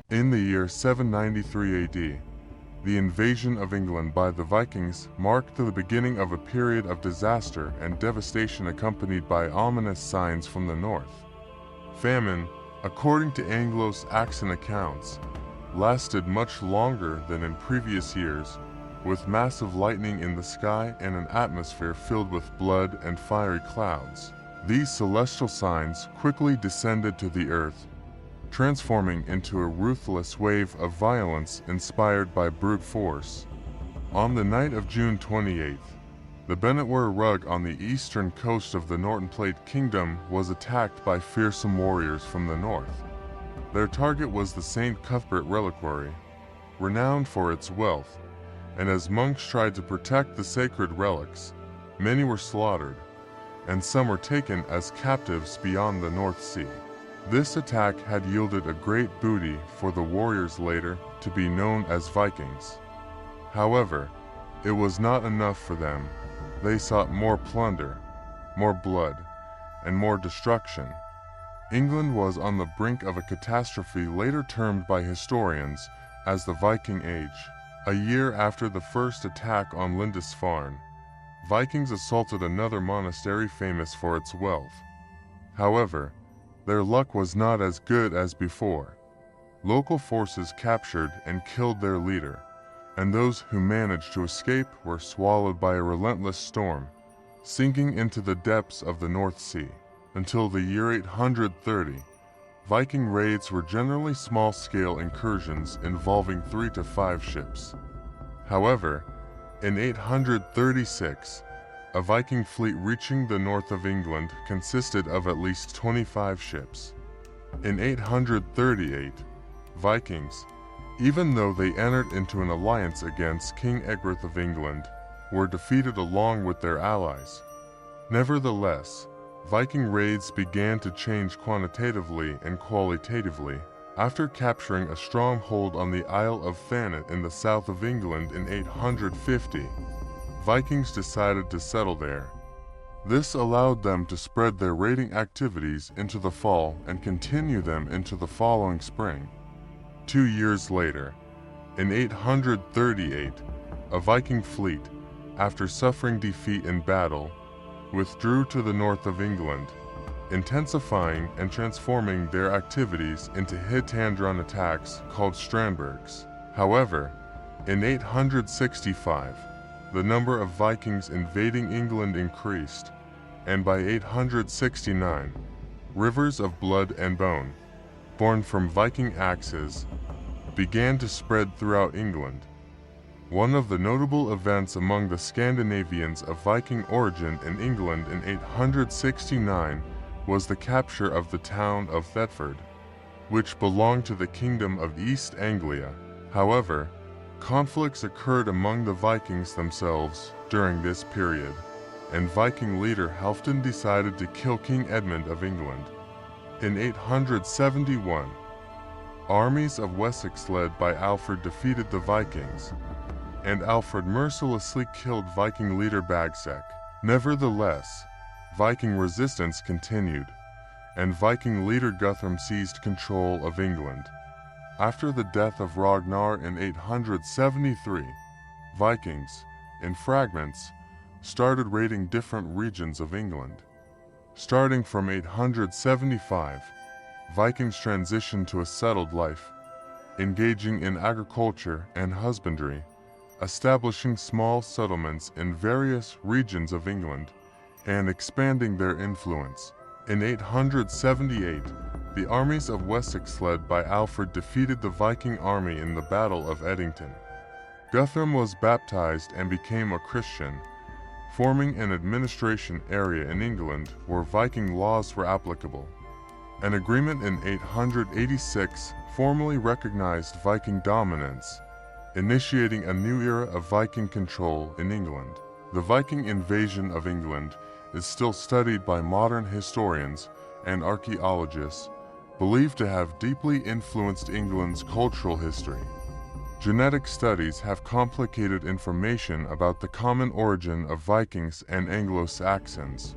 In the year 793 AD, the invasion of England by the Vikings marked the beginning of a period of disaster and devastation accompanied by ominous signs from the north. Famine, according to Anglo-Saxon accounts, lasted much longer than in previous years, with massive lightning in the sky and an atmosphere filled with blood and fiery clouds. These celestial signs quickly descended to the earth, transforming into a ruthless wave of violence inspired by brute force. On the night of June 28th, the Bennetware Rug on the eastern coast of the Norton Plate Kingdom was attacked by fearsome warriors from the north. Their target was the St. Cuthbert Reliquary, renowned for its wealth, and as monks tried to protect the sacred relics, many were slaughtered, and some were taken as captives beyond the North Sea. This attack had yielded a great booty for the warriors later to be known as Vikings. However, it was not enough for them. They sought more plunder, more blood, and more destruction. England was on the brink of a catastrophe later termed by historians as the Viking Age. A year after the first attack on Lindisfarne, Vikings assaulted another monastery famous for its wealth. However, their luck was not as good as before. Local forces captured and killed their leader, and those who managed to escape were swallowed by a relentless storm, sinking into the depths of the North Sea. Until the year 830, Viking raids were generally small-scale incursions involving 3 to 5 ships. However, in 836, a Viking fleet reaching the north of England consisted of at least 25 ships. In 838, Vikings, even though they entered into an alliance against King Egbert of England, were defeated along with their allies. Nevertheless, Viking raids began to change quantitatively and qualitatively. After capturing a stronghold on the Isle of Thanet in the south of England in 850, Vikings decided to settle there. This allowed them to spread their raiding activities into the fall and continue them into the following spring. 2 years later, in 838, a Viking fleet, after suffering defeat in battle, withdrew to the north of England, intensifying and transforming their activities into hit-and-run attacks called Strandbergs. However, in 865, the number of Vikings invading England increased, and by 869, rivers of blood and bone, born from Viking axes, began to spread throughout England. One of the notable events among the Scandinavians of Viking origin in England in 869 was the capture of the town of Thetford, which belonged to the Kingdom of East Anglia. However, conflicts occurred among the Vikings themselves during this period, and Viking leader Halfdan decided to kill King Edmund of England. In 871, armies of Wessex led by Alfred defeated the Vikings, and Alfred mercilessly killed Viking leader Bagsec. Nevertheless, Viking resistance continued, and Viking leader Guthrum seized control of England. After the death of Ragnar in 873, Vikings, in fragments, started raiding different regions of England. Starting from 875, Vikings transitioned to a settled life, engaging in agriculture and husbandry, establishing small settlements in various regions of England, and expanding their influence. In 878, the armies of Wessex led by Alfred defeated the Viking army in the Battle of Edington. Guthrum was baptized and became a Christian, forming an administration area in England where Viking laws were applicable. An agreement in 886 formally recognized Viking dominance, initiating a new era of Viking control in England. The Viking invasion of England is still studied by modern historians and archaeologists, believed to have deeply influenced England's cultural history. Genetic studies have complicated information about the common origin of Vikings and Anglo-Saxons.